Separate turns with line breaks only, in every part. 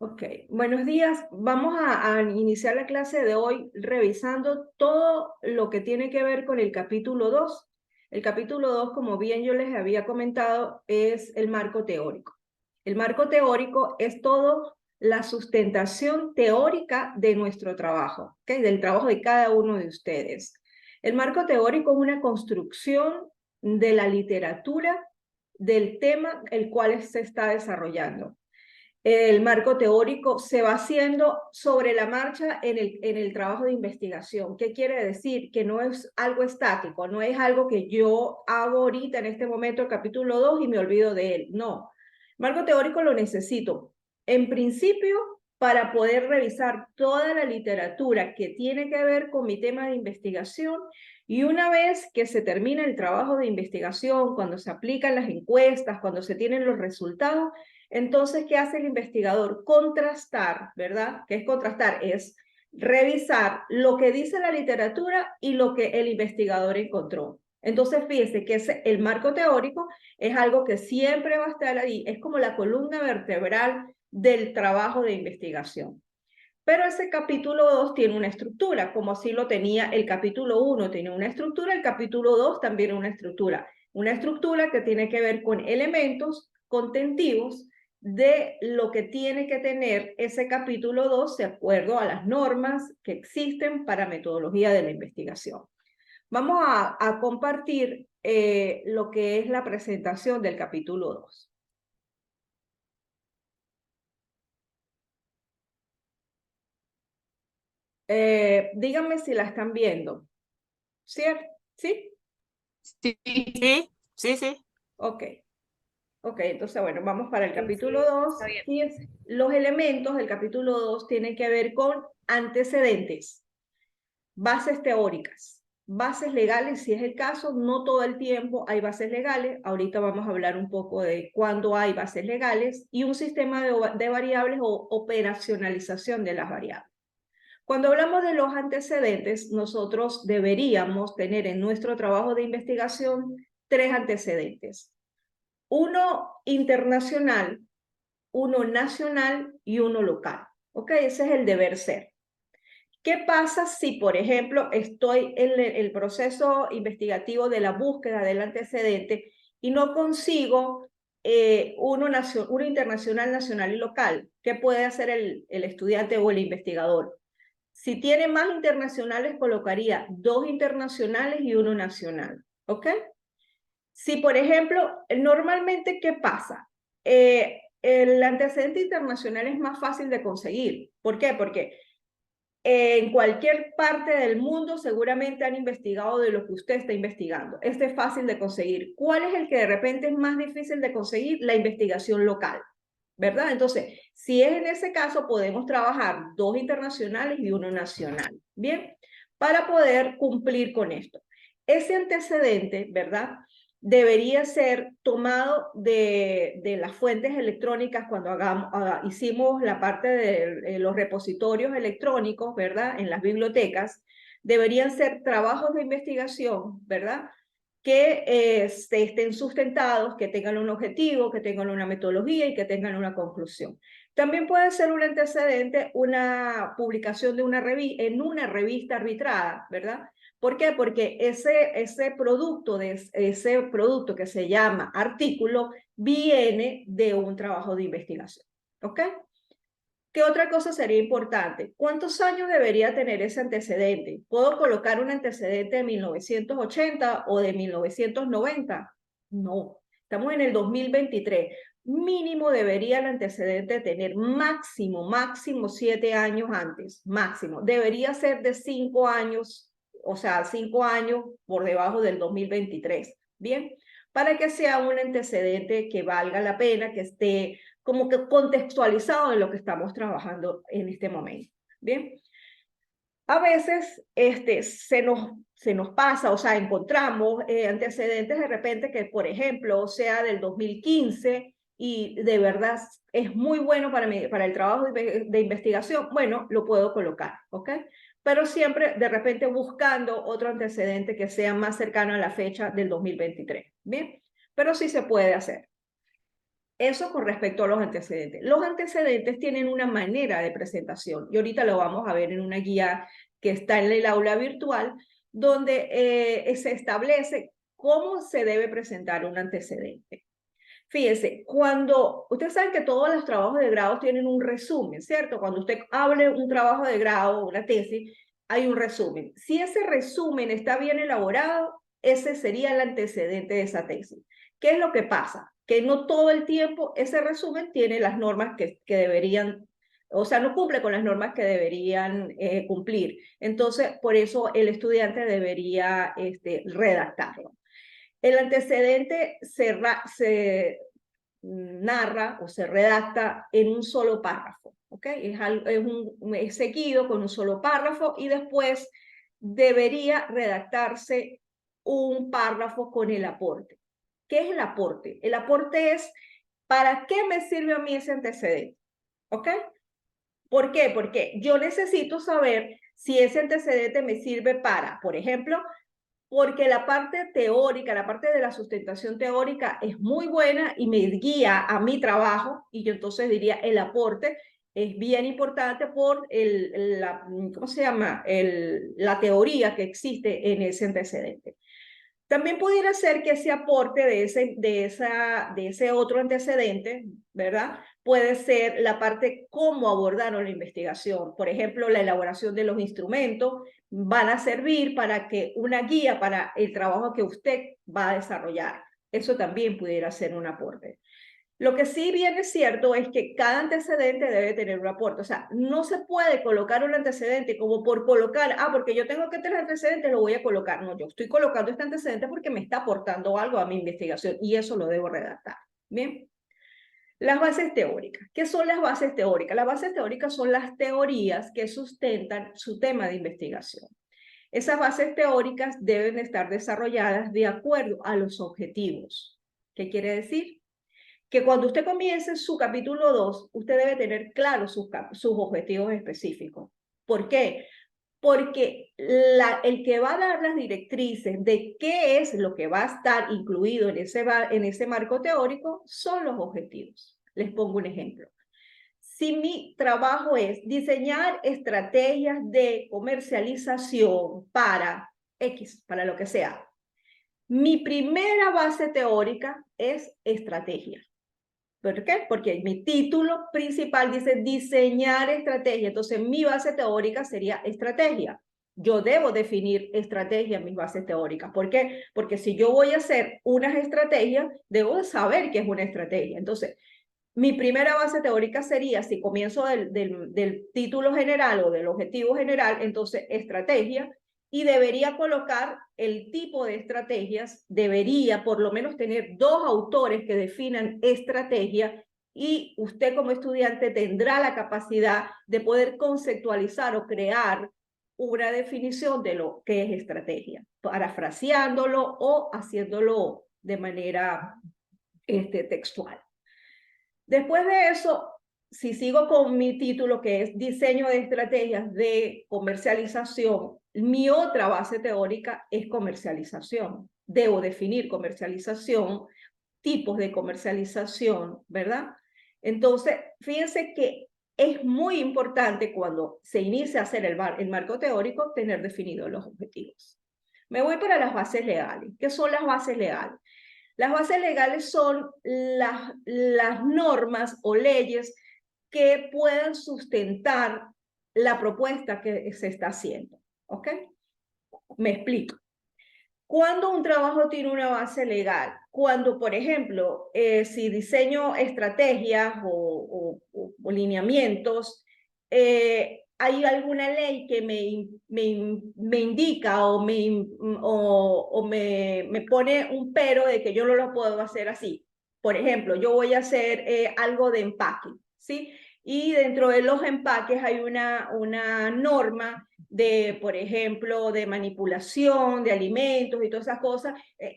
Ok, buenos días. Vamos a iniciar la clase de hoy revisando todo lo que tiene que ver con el capítulo 2. El capítulo 2, como bien yo les había comentado, es el marco teórico. El marco teórico es todo la sustentación teórica de nuestro trabajo, ¿okay? Del trabajo de cada uno de ustedes. El marco teórico es una construcción de la literatura del tema el cual se está desarrollando. El marco teórico se va haciendo sobre la marcha en el trabajo de investigación. ¿Qué quiere decir? Que no es algo estático, no es algo que yo hago ahorita en este momento el capítulo 2 y me olvido de él. No, marco teórico lo necesito en principio para poder revisar toda la literatura que tiene que ver con mi tema de investigación, y una vez que se termina el trabajo de investigación, cuando se aplican las encuestas, cuando se tienen los resultados, entonces, ¿qué hace el investigador? Contrastar, ¿verdad? ¿Qué es contrastar? Es revisar lo que dice la literatura y lo que el investigador encontró. Entonces, fíjese que el marco teórico es algo que siempre va a estar ahí, es como la columna vertebral del trabajo de investigación. Pero ese capítulo 2 tiene una estructura, como así lo tenía el capítulo 1, tiene una estructura, el capítulo 2 también una estructura que tiene que ver con elementos contentivos de lo que tiene que tener ese capítulo 2 de acuerdo a las normas que existen para metodología de la investigación. Vamos a compartir lo que es la presentación del capítulo 2. Díganme si la están viendo. ¿Cierto? ¿Sí?
Sí, sí, sí, sí.
Ok. Ok, entonces, bueno, vamos para el
Sí,
capítulo
sí,
2.
está bien.
Fíjense, los elementos del capítulo 2 tienen que ver con antecedentes, bases teóricas, bases legales, si es el caso. No todo el tiempo hay bases legales. Ahorita vamos a hablar un poco de cuándo hay bases legales y un sistema de variables o operacionalización de las variables. Cuando hablamos de los antecedentes, nosotros deberíamos tener en nuestro trabajo de investigación tres antecedentes: uno internacional, uno nacional y uno local. ¿Ok? Ese es el deber ser. ¿Qué pasa si, por ejemplo, estoy en el proceso investigativo de la búsqueda del antecedente y no consigo uno internacional, nacional y local? ¿Qué puede hacer el estudiante o el investigador? Si tiene más internacionales, colocaría dos internacionales y uno nacional. ¿Ok? Si, por ejemplo, normalmente, ¿qué pasa? El antecedente internacional es más fácil de conseguir. ¿Por qué? Porque en cualquier parte del mundo seguramente han investigado de lo que usted está investigando. Este es fácil de conseguir. ¿Cuál es el que de repente es más difícil de conseguir? La investigación local, ¿verdad? Entonces, si es en ese caso, podemos trabajar dos internacionales y uno nacional, ¿bien? Para poder cumplir con esto. Ese antecedente, ¿verdad? Debería ser tomado de las fuentes electrónicas cuando hicimos la parte de los repositorios electrónicos, ¿verdad? En las bibliotecas. Deberían ser trabajos de investigación, ¿verdad? Que se estén sustentados, que tengan un objetivo, que tengan una metodología y que tengan una conclusión. También puede ser un antecedente una publicación de en una revista arbitrada, ¿verdad? ¿Por qué? Porque ese producto que se llama artículo viene de un trabajo de investigación. ¿Ok? ¿Qué otra cosa sería importante? ¿Cuántos años debería tener ese antecedente? ¿Puedo colocar un antecedente de 1980 o de 1990? No, estamos en el 2023. Mínimo debería el antecedente tener máximo 7 años antes, máximo. Debería ser de 5 años, o sea, 5 años por debajo del 2023. Bien, para que sea un antecedente que valga la pena, que esté como que contextualizado en lo que estamos trabajando en este momento. Bien, a veces se nos pasa, o sea, encontramos antecedentes de repente que, por ejemplo, sea del 2015 y de verdad es muy bueno para el trabajo de investigación. Bueno, lo puedo colocar, ¿ok? Pero siempre de repente buscando otro antecedente que sea más cercano a la fecha del 2023. Bien, pero sí se puede hacer. Eso con respecto a los antecedentes. Los antecedentes tienen una manera de presentación y ahorita lo vamos a ver en una guía que está en el aula virtual, donde se establece cómo se debe presentar un antecedente. Fíjense, cuando ustedes saben que todos los trabajos de grado tienen un resumen, ¿cierto? Cuando usted hable un trabajo de grado, una tesis, hay un resumen. Si ese resumen está bien elaborado, ese sería el antecedente de esa tesis. ¿Qué es lo que pasa? Que no todo el tiempo ese resumen tiene las normas que deberían, o sea, no cumple con las normas que deberían cumplir. Entonces, por eso el estudiante debería redactarlo. El antecedente se narra o se redacta en un solo párrafo, ¿ok? Es seguido con un solo párrafo y después debería redactarse un párrafo con el aporte. ¿Qué es el aporte? El aporte es, ¿para qué me sirve a mí ese antecedente? ¿Ok? ¿Por qué? Porque yo necesito saber si ese antecedente me sirve para, por ejemplo, porque la parte teórica, la parte de la sustentación teórica es muy buena y me guía a mi trabajo, y yo entonces diría el aporte es bien importante por ¿cómo se llama? La teoría que existe en ese antecedente. También pudiera ser que ese aporte de ese otro antecedente, ¿verdad? Puede ser la parte cómo abordaron la investigación. Por ejemplo, la elaboración de los instrumentos van a servir para que una guía para el trabajo que usted va a desarrollar. Eso también pudiera ser un aporte. Lo que sí bien es cierto es que cada antecedente debe tener un aporte. O sea, no se puede colocar un antecedente como por colocar, porque yo tengo que tener antecedentes, lo voy a colocar. No, yo estoy colocando este antecedente porque me está aportando algo a mi investigación y eso lo debo redactar. Bien. Las bases teóricas. ¿Qué son las bases teóricas? Las bases teóricas son las teorías que sustentan su tema de investigación. Esas bases teóricas deben estar desarrolladas de acuerdo a los objetivos. ¿Qué quiere decir? Que cuando usted comience su capítulo 2, usted debe tener claros sus objetivos específicos. ¿Por qué? Porque el que va a dar las directrices de qué es lo que va a estar incluido en ese marco teórico son los objetivos. Les pongo un ejemplo. Si mi trabajo es diseñar estrategias de comercialización para X, para lo que sea, mi primera base teórica es estrategia. ¿Por qué? Porque mi título principal dice diseñar estrategia. Entonces, mi base teórica sería estrategia. Yo debo definir estrategia en mis bases teóricas. ¿Por qué? Porque si yo voy a hacer unas estrategias, debo saber qué es una estrategia. Entonces, mi primera base teórica sería, si comienzo del título general o del objetivo general, entonces estrategia, y debería colocar el tipo de estrategias, debería por lo menos tener 2 autores que definan estrategia y usted como estudiante tendrá la capacidad de poder conceptualizar o crear una definición de lo que es estrategia, parafraseándolo o haciéndolo de manera textual. Después de eso, si sigo con mi título que es Diseño de Estrategias de Comercialización, mi otra base teórica es comercialización. Debo definir comercialización, tipos de comercialización, ¿verdad? Entonces, fíjense que es muy importante cuando se inicia a hacer el marco teórico tener definidos los objetivos. Me voy para las bases legales. ¿Qué son las bases legales? Las bases legales son las normas o leyes que puedan sustentar la propuesta que se está haciendo. ¿Ok? Me explico. Cuando un trabajo tiene una base legal, cuando, por ejemplo, si diseño estrategias o lineamientos, hay alguna ley que me indica o me pone un pero de que yo no lo puedo hacer así. Por ejemplo, yo voy a hacer algo de empaque, ¿sí? Y dentro de los empaques hay una norma de, por ejemplo, de manipulación de alimentos y todas esas cosas.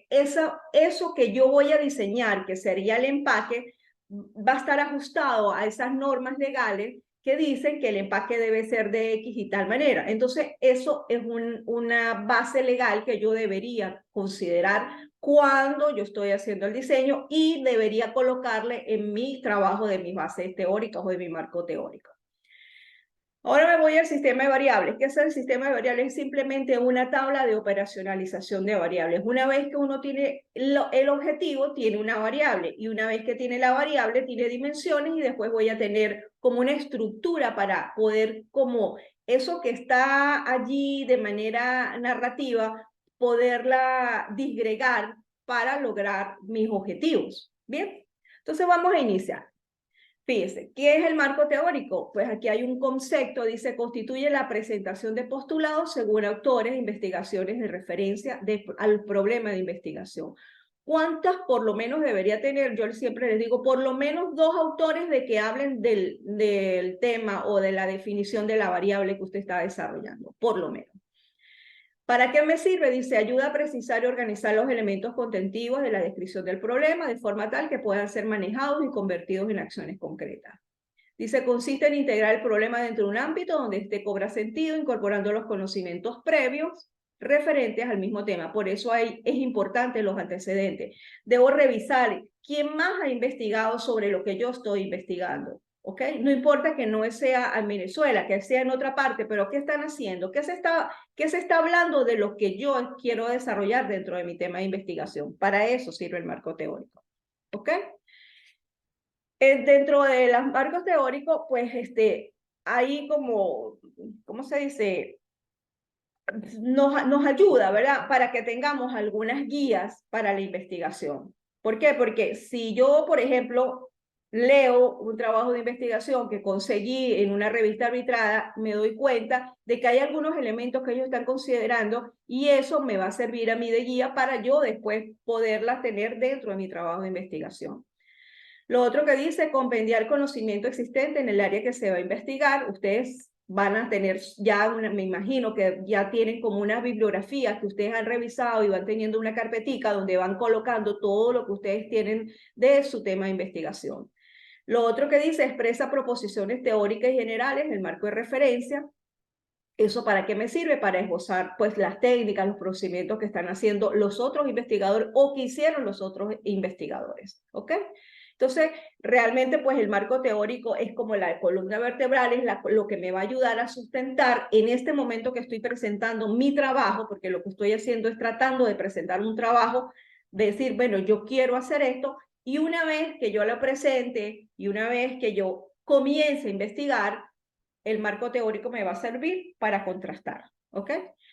Eso que yo voy a diseñar, que sería el empaque, va a estar ajustado a esas normas legales que dicen que el empaque debe ser de X y tal manera. Entonces, eso es una base legal que yo debería considerar cuando yo estoy haciendo el diseño y debería colocarle en mi trabajo de mis bases teóricas o de mi marco teórico. Ahora me voy al sistema de variables. ¿Qué es el sistema de variables? Es simplemente una tabla de operacionalización de variables. Una vez que uno tiene el objetivo, tiene una variable. Y una vez que tiene la variable, tiene dimensiones y después voy a tener como una estructura para poder, como eso que está allí de manera narrativa, poderla disgregar para lograr mis objetivos. ¿Bien? Entonces vamos a iniciar. Fíjese, ¿qué es el marco teórico? Pues aquí hay un concepto, dice, constituye la presentación de postulados según autores, investigaciones de referencia al problema de investigación. ¿Cuántas por lo menos debería tener? Yo siempre les digo, por lo menos 2 autores de que hablen del tema o de la definición de la variable que usted está desarrollando, por lo menos. ¿Para qué me sirve? Dice, ayuda a precisar y organizar los elementos contentivos de la descripción del problema de forma tal que puedan ser manejados y convertidos en acciones concretas. Dice, consiste en integrar el problema dentro de un ámbito donde este cobra sentido, incorporando los conocimientos previos referentes al mismo tema. Por eso es importante los antecedentes. Debo revisar quién más ha investigado sobre lo que yo estoy investigando. ¿Ok? No importa que no sea en Venezuela, que sea en otra parte, pero ¿qué están haciendo? ¿Qué se está hablando de lo que yo quiero desarrollar dentro de mi tema de investigación? Para eso sirve el marco teórico. ¿Ok? Dentro de los marcos teóricos, pues hay como, ¿cómo se dice? Nos ayuda, ¿verdad? Para que tengamos algunas guías para la investigación. ¿Por qué? Porque si yo, por ejemplo, leo un trabajo de investigación que conseguí en una revista arbitrada, me doy cuenta de que hay algunos elementos que ellos están considerando y eso me va a servir a mí de guía para yo después poderlas tener dentro de mi trabajo de investigación. Lo otro que dice, compendiar conocimiento existente en el área que se va a investigar. Ustedes van a tener ya, me imagino que ya tienen como una bibliografía que ustedes han revisado y van teniendo una carpetica donde van colocando todo lo que ustedes tienen de su tema de investigación. Lo otro que dice, expresa proposiciones teóricas y generales en el marco de referencia. ¿Eso para qué me sirve? Para esbozar pues las técnicas, los procedimientos que están haciendo los otros investigadores o que hicieron los otros investigadores. ¿Ok? Entonces, realmente pues el marco teórico es como la columna vertebral, es lo que me va a ayudar a sustentar en este momento que estoy presentando mi trabajo, porque lo que estoy haciendo es tratando de presentar un trabajo, de decir, bueno, yo quiero hacer esto, y una vez que yo lo presente y una vez que yo comience a investigar, el marco teórico me va a servir para contrastar, ¿ok?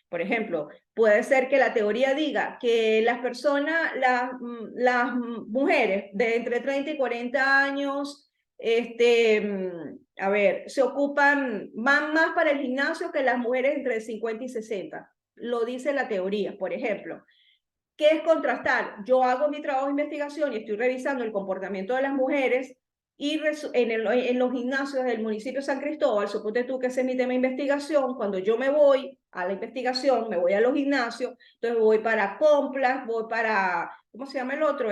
Por ejemplo, puede ser que la teoría diga que las personas, las mujeres de entre 30 y 40 años, a ver, van más para el gimnasio que las mujeres entre 50 y 60. Lo dice la teoría, por ejemplo. ¿Qué es contrastar? Yo hago mi trabajo de investigación y estoy revisando el comportamiento de las mujeres y en los gimnasios del municipio de San Cristóbal, suponte tú que ese es mi tema de investigación, cuando yo me voy a la investigación, me voy a los gimnasios, entonces voy para Complas, voy para, ¿cómo se llama el otro?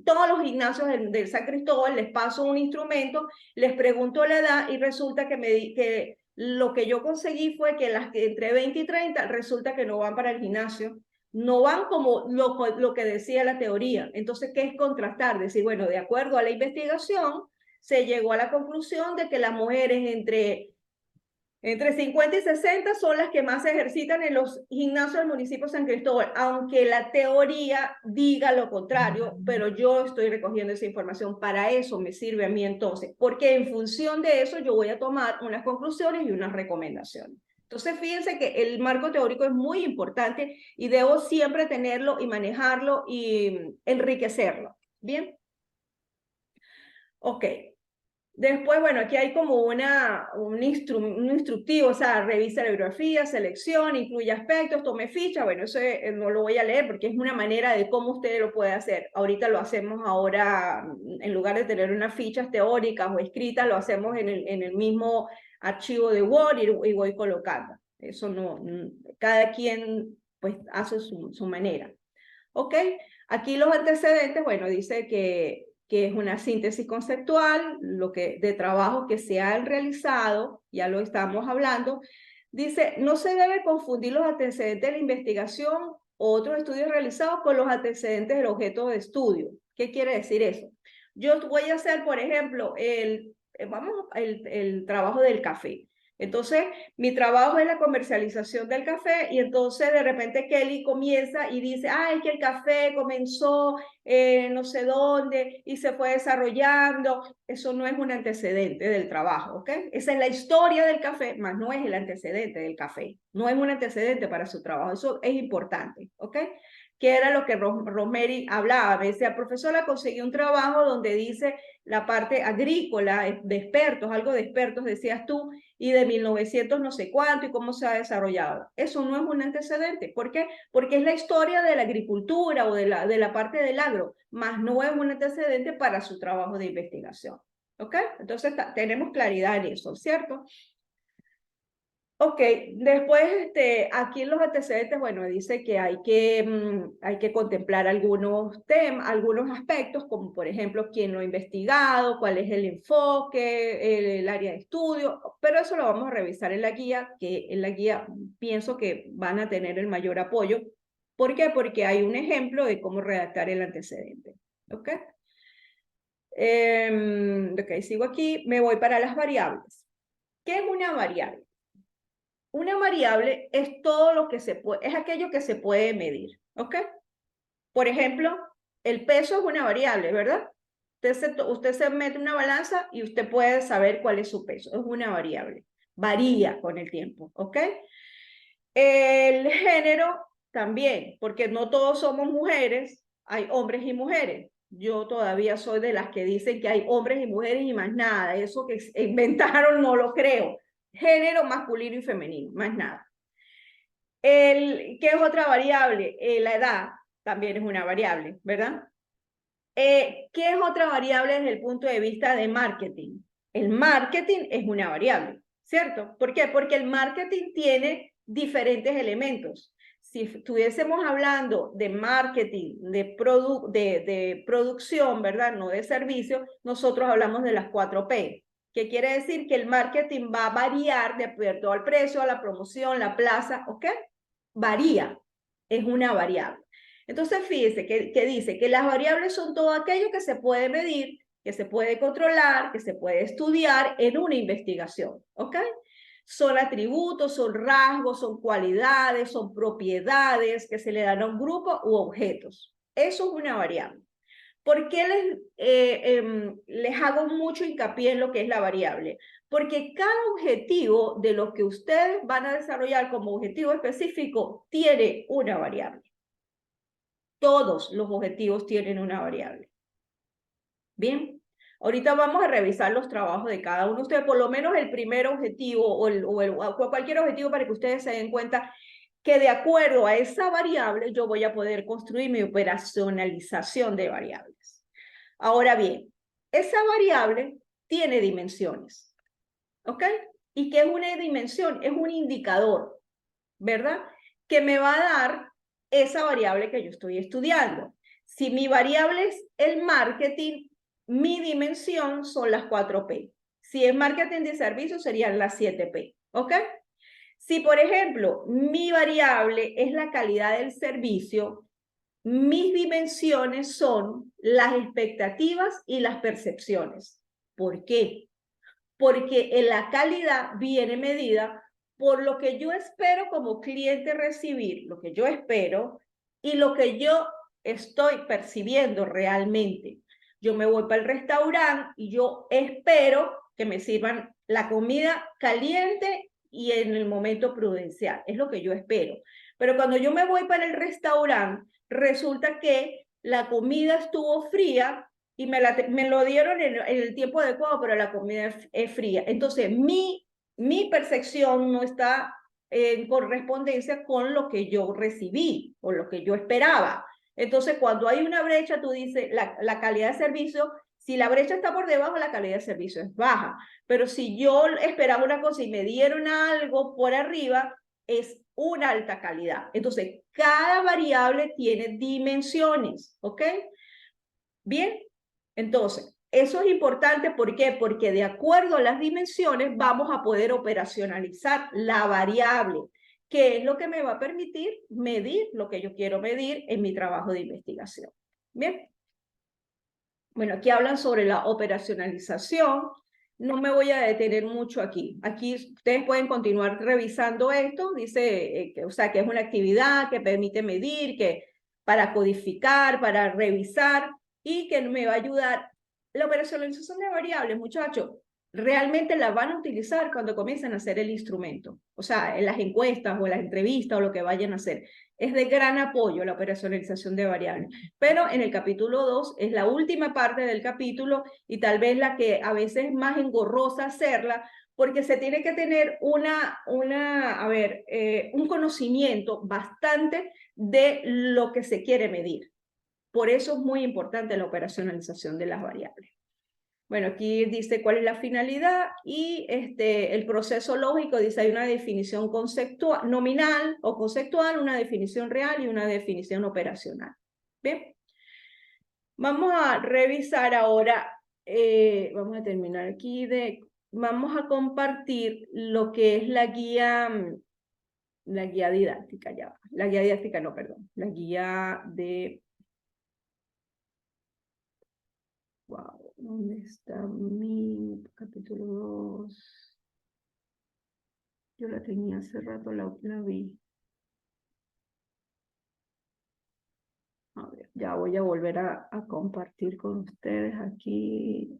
Todos los gimnasios del San Cristóbal, les paso un instrumento, les pregunto la edad y resulta que lo que yo conseguí fue que las que entre 20 y 30 resulta que no van para el gimnasio, no van como lo que decía la teoría. Entonces, ¿qué es contrastar? Decir, bueno, de acuerdo a la investigación, se llegó a la conclusión de que las mujeres entre 50 y 60 son las que más se ejercitan en los gimnasios del municipio de San Cristóbal, aunque la teoría diga lo contrario, pero yo estoy recogiendo esa información. Para eso me sirve a mí entonces, porque en función de eso yo voy a tomar unas conclusiones y unas recomendaciones. Entonces, fíjense que el marco teórico es muy importante y debo siempre tenerlo y manejarlo y enriquecerlo. ¿Bien? Ok. Después, bueno, aquí hay como un instructivo, o sea, revisa la bibliografía, selección, incluye aspectos, tome ficha. Bueno, eso no lo voy a leer porque es una manera de cómo usted lo puede hacer. Ahorita lo hacemos ahora, en lugar de tener unas fichas teóricas o escritas, lo hacemos en el mismo archivo de Word y voy colocando. Eso no, cada quien pues hace su manera. ¿Ok? Aquí los antecedentes, bueno, dice que es una síntesis conceptual, de trabajo que se han realizado, ya lo estamos hablando. Dice, no se debe confundir los antecedentes de la investigación otros estudios realizados con los antecedentes del objeto de estudio. ¿Qué quiere decir eso? Yo voy a hacer, por ejemplo, el trabajo del café. Entonces, mi trabajo es la comercialización del café y entonces de repente Kelly comienza y dice, es que el café comenzó no sé dónde y se fue desarrollando. Eso no es un antecedente del trabajo, ¿ok? Esa es la historia del café, más no es el antecedente del café. No es un antecedente para su trabajo. Eso es importante, ¿ok? Que era lo que Rosemary hablaba. Me decía, profesora, conseguí un trabajo donde dice la parte agrícola, de expertos, algo de expertos, decías tú, y de 1900 no sé cuánto y cómo se ha desarrollado. Eso no es un antecedente. ¿Por qué? Porque es la historia de la agricultura o de la parte del agro, más no es un antecedente para su trabajo de investigación. ¿Ok? Entonces tenemos claridad en eso, ¿cierto? Ok, después aquí en los antecedentes, bueno, dice que hay que contemplar algunos temas, algunos aspectos, como por ejemplo quién lo ha investigado, cuál es el enfoque, el área de estudio, pero eso lo vamos a revisar en la guía, que en la guía pienso que van a tener el mayor apoyo. ¿Por qué? Porque hay un ejemplo de cómo redactar el antecedente. ¿Ok? Ok, sigo aquí, me voy para las variables. ¿Qué es una variable? Una variable es todo lo que se puede, es aquello que se puede medir, ¿ok? Por ejemplo, el peso es una variable, ¿verdad? Usted se mete una balanza y usted puede saber cuál es su peso, es una variable. Varía con el tiempo, ¿ok? El género también, porque no todos somos mujeres, hay hombres y mujeres. Yo todavía soy de las que dicen que hay hombres y mujeres y más nada. Eso que inventaron no lo creo. Género masculino y femenino, más nada. ¿Qué es otra variable? La edad también es una variable, ¿verdad? ¿Qué es otra variable desde el punto de vista de marketing? El marketing es una variable, ¿cierto? ¿Por qué? Porque el marketing tiene diferentes elementos. Si estuviésemos hablando de marketing, de producción, ¿verdad? No de servicio, nosotros hablamos de las 4P. ¿Qué quiere decir? Que el marketing va a variar de acuerdo al precio, a la promoción, la plaza, ¿ok? Varía, es una variable. Entonces, fíjese que dice que las variables son todo aquello que se puede medir, que se puede controlar, que se puede estudiar en una investigación, ¿ok? Son atributos, son rasgos, son cualidades, son propiedades que se le dan a un grupo u objetos. Eso es una variable. ¿Por qué les hago mucho hincapié en lo que es la variable? Porque cada objetivo de lo que ustedes van a desarrollar como objetivo específico tiene una variable. Todos los objetivos tienen una variable. Bien, ahorita vamos a revisar los trabajos de cada uno de ustedes, por lo menos el primer objetivo o cualquier objetivo para que ustedes se den cuenta que de acuerdo a esa variable yo voy a poder construir mi operacionalización de variables. Ahora bien, esa variable tiene dimensiones, ¿ok? ¿Y qué es una dimensión? Es un indicador, ¿verdad? Que me va a dar esa variable que yo estoy estudiando. Si mi variable es el marketing, mi dimensión son las 4P. Si es marketing de servicios, serían las 7P, ¿ok? Si, por ejemplo, mi variable es la calidad del servicio, mis dimensiones son las expectativas y las percepciones. ¿Por qué? Porque en la calidad viene medida por lo que yo espero como cliente recibir, lo que yo espero y lo que yo estoy percibiendo realmente. Yo me voy para el restaurante y yo espero que me sirvan la comida caliente y en el momento prudencial. Es lo que yo espero. Pero cuando yo me voy para el restaurante, resulta que la comida estuvo fría y me lo dieron en el tiempo adecuado, pero la comida es fría. Entonces, mi percepción no está en correspondencia con lo que yo recibí o lo que yo esperaba. Entonces, cuando hay una brecha, tú dices, la calidad de servicio, si la brecha está por debajo, la calidad de servicio es baja. Pero si yo esperaba una cosa y me dieron algo por arriba, es una alta calidad. Entonces, cada variable tiene dimensiones, ¿ok? Bien, entonces, eso es importante, ¿por qué? Porque de acuerdo a las dimensiones vamos a poder operacionalizar la variable. que es lo que me va a permitir medir lo que yo quiero medir en mi trabajo de investigación. Bien. Bueno, aquí hablan sobre la operacionalización. No me voy a detener mucho aquí. Aquí ustedes pueden continuar revisando esto. Dice, o sea, que es una actividad que permite medir, que para codificar, para revisar y que me va a ayudar. La operacionalización de variables, muchachos, realmente la van a utilizar cuando comiencen a hacer el instrumento. O sea, en las encuestas o en las entrevistas o lo que vayan a hacer. Es de gran apoyo la operacionalización de variables. Pero en el capítulo 2 es la última parte del capítulo y tal vez la que a veces es más engorrosa hacerla, porque se tiene que tener un conocimiento bastante de lo que se quiere medir. Por eso es muy importante la operacionalización de las variables. Bueno, aquí dice cuál es la finalidad y el proceso lógico dice hay una definición conceptual, nominal o conceptual, una definición real y una definición operacional. ¿Bien? Vamos a revisar ahora, vamos a terminar aquí vamos a compartir lo que es la guía didáctica, ya va. La guía didáctica, no, perdón, la guía de... Wow, ¿dónde está mi capítulo 2? Yo la tenía hace rato, la vi. A ver, ya voy a volver a compartir con ustedes aquí.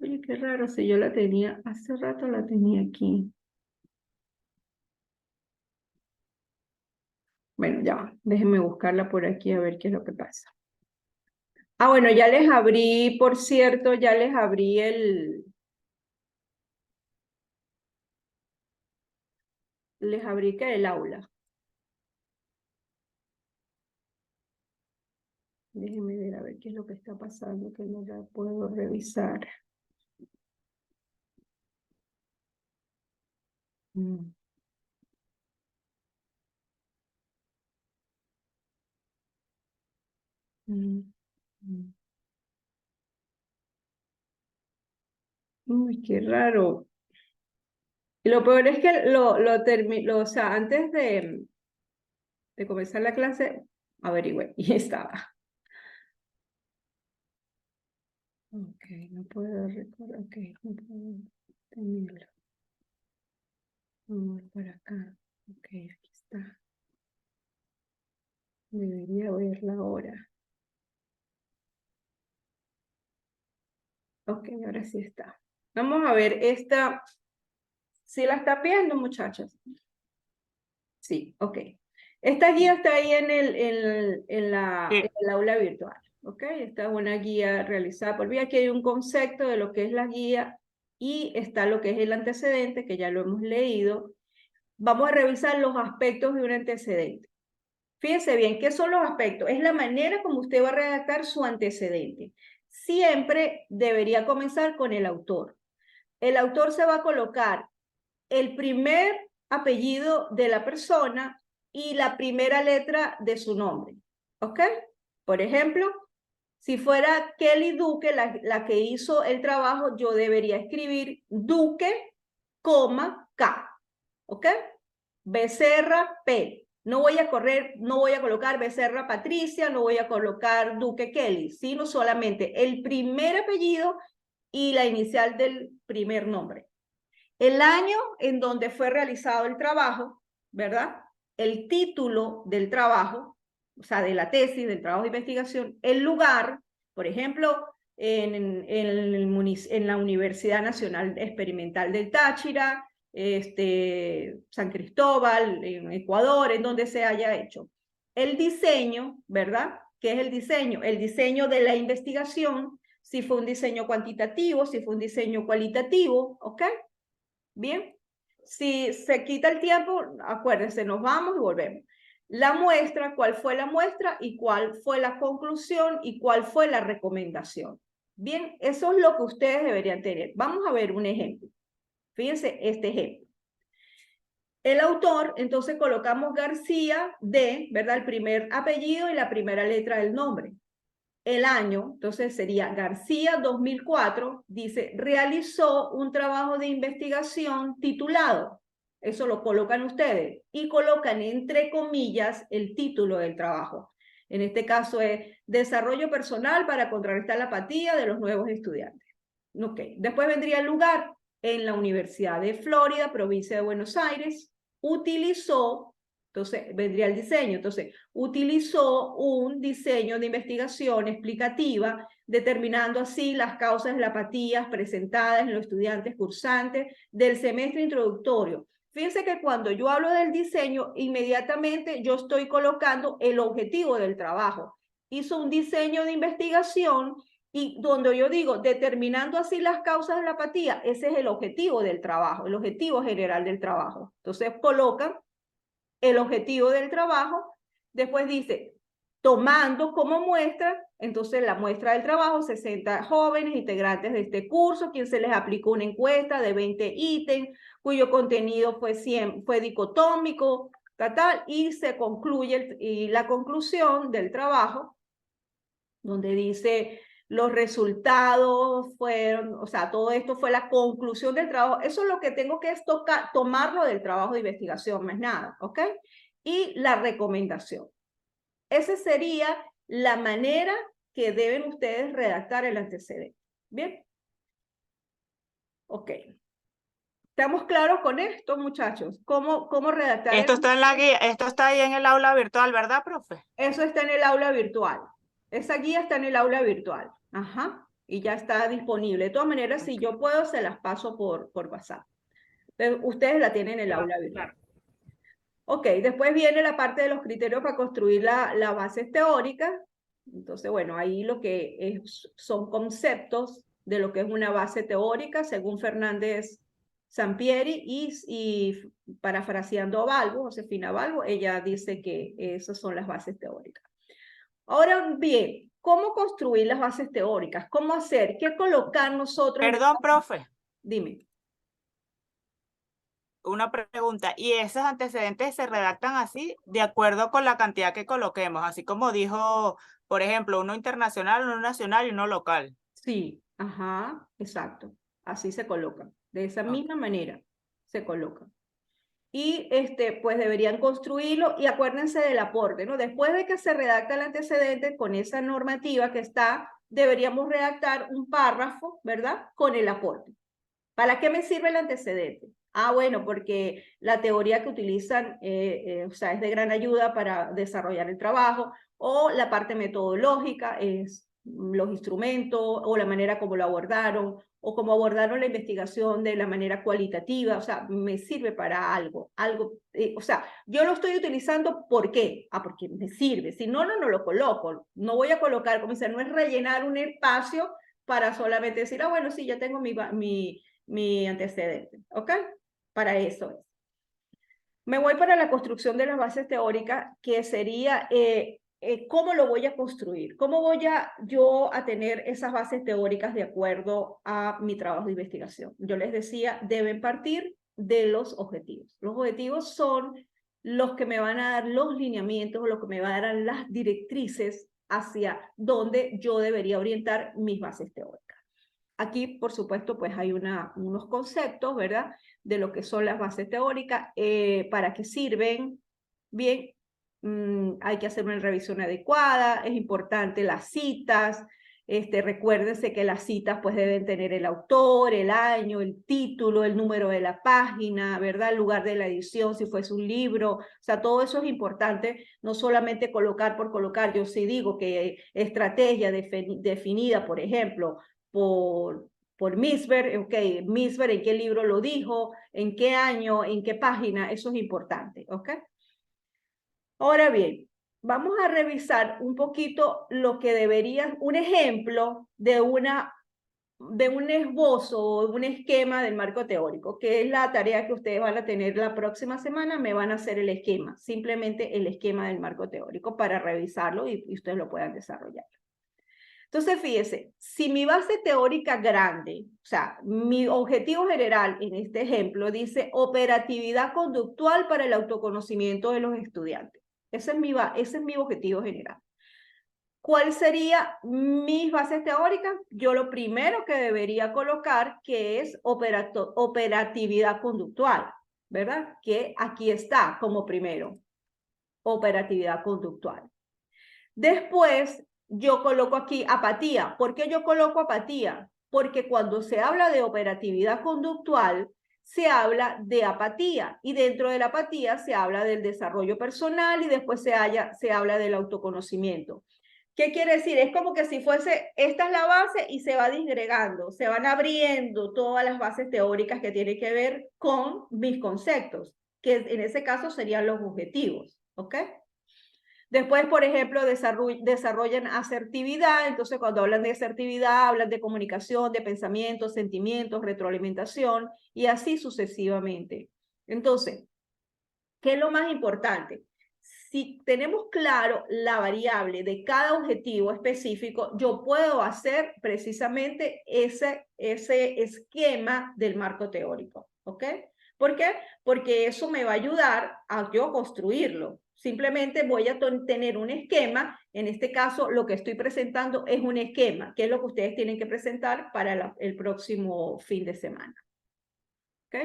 Oye, qué raro, si yo la tenía, hace rato la tenía aquí. Bueno, ya, déjenme buscarla por aquí a ver qué es lo que pasa. Ah, bueno, ya les abrí, por cierto, ya les abrí les abrí que el aula. Déjenme ver a ver qué es lo que está pasando, que no la puedo revisar. Mm. Mm. Mm. Uy, qué raro. Y lo peor es que o sea, antes de comenzar la clase, averigüé y estaba. Ok, no puedo recordar, ok, no puedo tenerlo. Vamos para acá. Ok, aquí está. Debería verla ahora. Ok, ahora sí está. Vamos a ver esta. ¿Sí la está viendo, muchachas? Sí, ok. Esta guía está ahí en el aula virtual. Ok, esta es una guía realizada por mí. Aquí hay un concepto de lo que es la guía y está lo que es el antecedente, que ya lo hemos leído. Vamos a revisar los aspectos de un antecedente. Fíjense bien, ¿qué son los aspectos? Es la manera como usted va a redactar su antecedente. Siempre debería comenzar con el autor. El autor se va a colocar el primer apellido de la persona y la primera letra de su nombre. ¿Ok? Por ejemplo, si fuera Kelly Duque la que hizo el trabajo, yo debería escribir Duque, K. ¿Ok? Becerra P. No voy a no voy a colocar Becerra Patricia, no voy a colocar Duque Kelly, sino solamente el primer apellido y la inicial del primer nombre. El año en donde fue realizado el trabajo, ¿verdad? El título del trabajo, o sea, de la tesis, del trabajo de investigación, el lugar, por ejemplo, en la Universidad Nacional Experimental del Táchira, San Cristóbal, en Ecuador, en donde se haya hecho. El diseño, ¿verdad? ¿Qué es el diseño? El diseño de la investigación, si fue un diseño cuantitativo, si fue un diseño cualitativo, ¿ok? Bien, si se quita el tiempo, acuérdense, nos vamos y volvemos. La muestra, cuál fue la muestra y cuál fue la conclusión y cuál fue la recomendación. Bien, eso es lo que ustedes deberían tener. Vamos a ver un ejemplo. Fíjense este ejemplo. El autor, entonces colocamos García de, ¿verdad? El primer apellido y la primera letra del nombre. el año, entonces sería García 2004, dice, realizó un trabajo de investigación titulado, eso lo colocan ustedes, y colocan entre comillas el título del trabajo. En este caso es Desarrollo personal para contrarrestar la apatía de los nuevos estudiantes. Ok, después vendría el lugar en la Universidad de Florida, provincia de Buenos Aires, utilizó, entonces vendría el diseño, entonces utilizó un diseño de investigación explicativa, determinando así las causas de la apatía presentadas en los estudiantes cursantes del semestre introductorio. Fíjense que cuando yo hablo del diseño, inmediatamente yo estoy colocando el objetivo del trabajo. Hizo un diseño de investigación y donde yo digo, determinando así las causas de la apatía, ese es el objetivo del trabajo, el objetivo general del trabajo. Entonces colocan el objetivo del trabajo, después dice, tomando como muestra, entonces la muestra del trabajo, 60 jóvenes integrantes de este curso, quien se les aplicó una encuesta de 20 ítems, cuyo contenido fue dicotómico, tal, y se concluye la conclusión del trabajo, donde dice los resultados fueron, o sea, todo esto fue la conclusión del trabajo. Eso es lo que tengo que es tomarlo del trabajo de investigación, más nada, ¿ok? Y la recomendación. Esa sería la manera que deben ustedes redactar el antecedente. ¿Bien? Ok. ¿Estamos claros con esto, muchachos? ¿Cómo redactar
Esto está en la guía, esto está ahí en el aula virtual, ¿verdad, profe?
Eso está en el aula virtual. Esa guía está en el aula virtual. Ajá. Y ya está disponible. De todas maneras, si yo puedo, se las paso por WhatsApp. Pero ustedes la tienen en el aula virtual. Ok, después viene la parte de los criterios para construir la base teórica. Entonces, bueno, ahí lo que son conceptos de lo que es una base teórica, según Fernández Sampieri y parafraseando a Balbo, Josefina Balbo, ella dice que esas son las bases teóricas. Ahora bien, ¿cómo construir las bases teóricas? ¿Cómo hacer? ¿Qué colocar nosotros?
Perdón, profe.
Dime.
Una pregunta. ¿Y esos antecedentes se redactan así de acuerdo con la cantidad que coloquemos? Así como dijo, por ejemplo, uno internacional, uno nacional y uno local.
Sí, ajá, exacto. Así se colocan. De esa misma manera se colocan. Y pues deberían construirlo y acuérdense del aporte, ¿no? Después de que se redacta el antecedente con esa normativa que está, deberíamos redactar un párrafo, ¿verdad? Con el aporte. ¿Para qué me sirve el antecedente? Ah, bueno, porque la teoría que utilizan, o sea, es de gran ayuda para desarrollar el trabajo, o la parte metodológica es los instrumentos, o la manera como lo abordaron, o cómo abordaron la investigación de la manera cualitativa, o sea, me sirve para algo, o sea, yo lo estoy utilizando, ¿por qué? Ah, porque me sirve, si no, no lo coloco, no voy a colocar, como dice, no es rellenar un espacio para solamente decir, ah, bueno, sí, ya tengo mi antecedente, ¿ok? Para eso es. Me voy para la construcción de las bases teóricas, que sería cómo lo voy a construir, cómo voy yo a tener esas bases teóricas de acuerdo a mi trabajo de investigación. Yo les decía, deben partir de los objetivos. Los objetivos son los que me van a dar los lineamientos, los que me van a dar las directrices hacia dónde yo debería orientar mis bases teóricas. Aquí, por supuesto, pues hay unos conceptos, ¿verdad? De lo que son las bases teóricas, para qué sirven. Bien, hay que hacer una revisión adecuada, es importante las citas, recuérdense que las citas pues deben tener el autor, el año, el título, el número de la página, ¿verdad? El lugar de la edición, si fuese un libro, o sea, todo eso es importante, no solamente colocar por colocar, yo sí digo que estrategia definida, por ejemplo, por Misber, ok, Misber en qué libro lo dijo, en qué año, en qué página, eso es importante, ok. Ahora bien, vamos a revisar un poquito lo que debería, un ejemplo de un esbozo o un esquema del marco teórico, que es la tarea que ustedes van a tener la próxima semana, me van a hacer el esquema, simplemente el esquema del marco teórico para revisarlo y ustedes lo puedan desarrollar. Entonces, fíjese, si mi base teórica grande, o sea, mi objetivo general en este ejemplo dice operatividad conductual para el autoconocimiento de los estudiantes. Ese es mi objetivo general. ¿Cuál sería mis bases teóricas? Yo lo primero que debería colocar que es operatividad conductual, ¿verdad? Que aquí está como primero, operatividad conductual. Después, yo coloco aquí apatía. ¿Por qué yo coloco apatía? Porque cuando se habla de operatividad conductual, se habla de apatía y dentro de la apatía se habla del desarrollo personal y después se habla del autoconocimiento. ¿Qué quiere decir? Es como que si fuese, esta es la base y se va disgregando, se van abriendo todas las bases teóricas que tienen que ver con mis conceptos, que en ese caso serían los objetivos, ¿ok? Después, por ejemplo, desarrollan asertividad. Entonces, cuando hablan de asertividad, hablan de comunicación, de pensamientos, sentimientos, retroalimentación y así sucesivamente. Entonces, ¿qué es lo más importante? Si tenemos claro la variable de cada objetivo específico, yo puedo hacer precisamente ese esquema del marco teórico. ¿Ok? ¿Por qué? Porque eso me va a ayudar a yo construirlo. Simplemente voy a tener un esquema. En este caso, lo que estoy presentando es un esquema, que es lo que ustedes tienen que presentar para el próximo fin de semana. ¿Ok?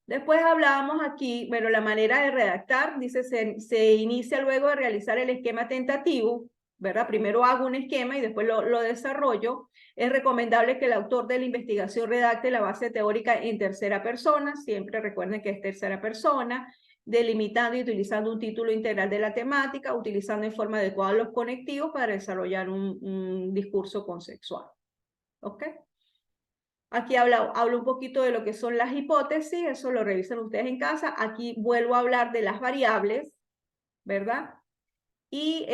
Después hablábamos aquí, bueno, la manera de redactar, dice, se inicia luego de realizar el esquema tentativo, ¿verdad? Primero hago un esquema y después lo desarrollo. Es recomendable que el autor de la investigación redacte la base teórica en tercera persona, siempre recuerden que es tercera persona, delimitando y utilizando un título integral de la temática, utilizando en forma adecuada los conectivos para desarrollar un discurso conceptual. ¿Ok? Aquí hablo un poquito de lo que son las hipótesis, eso lo revisan ustedes en casa. Aquí vuelvo a hablar de las variables, ¿verdad? Y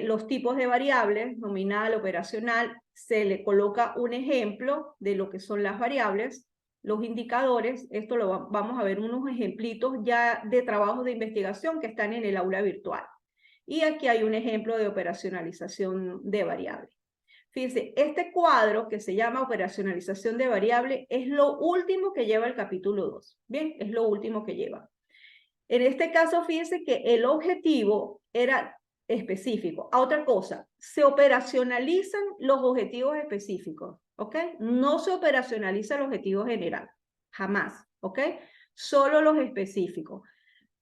los tipos de variables, nominal, operacional, se le coloca un ejemplo de lo que son las variables, los indicadores. Esto lo vamos a ver unos ejemplitos ya de trabajos de investigación que están en el aula virtual. Y aquí hay un ejemplo de operacionalización de variables. Fíjense, este cuadro que se llama operacionalización de variable es lo último que lleva el capítulo 2. Bien, es lo último que lleva. En este caso, fíjense que el objetivo era específico. A otra cosa, se operacionalizan los objetivos específicos, ¿ok? No se operacionaliza el objetivo general, jamás, ¿ok? Solo los específicos.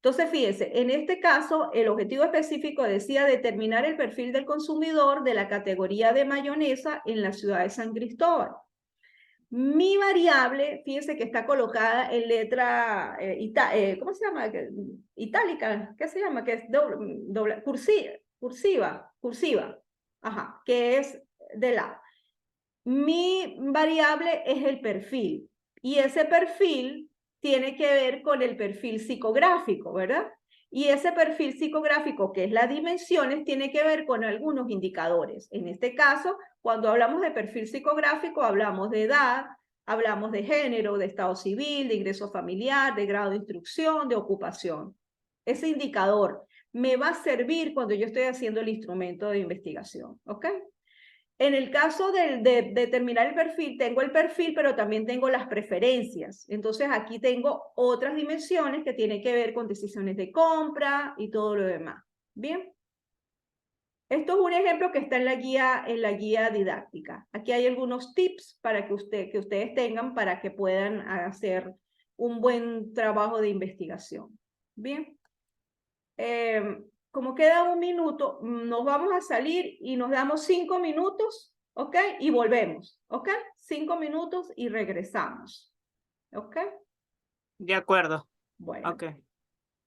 Entonces, fíjense, en este caso, el objetivo específico decía determinar el perfil del consumidor de la categoría de mayonesa en la ciudad de San Cristóbal. Mi variable, fíjense que está colocada en letra, ¿cómo se llama? Itálica, ¿qué se llama? Que es cursiva, ajá, que es de lado. Mi variable es el perfil, y ese perfil tiene que ver con el perfil psicográfico, ¿verdad? Y ese perfil psicográfico, que es las dimensiones, tiene que ver con algunos indicadores. En este caso, cuando hablamos de perfil psicográfico, hablamos de edad, hablamos de género, de estado civil, de ingreso familiar, de grado de instrucción, de ocupación. Ese indicador me va a servir cuando yo estoy haciendo el instrumento de investigación, ¿ok? En el caso de determinar el perfil, tengo el perfil, pero también tengo las preferencias. Entonces, aquí tengo otras dimensiones que tienen que ver con decisiones de compra y todo lo demás. Bien. Esto es un ejemplo que está en la guía didáctica. Aquí hay algunos tips para que ustedes tengan para que puedan hacer un buen trabajo de investigación. Bien. Como queda un minuto, nos vamos a salir y nos damos 5 minutos, ¿ok? Y volvemos, ¿ok? 5 minutos y regresamos, ¿ok?
De acuerdo.
Bueno.
Ok.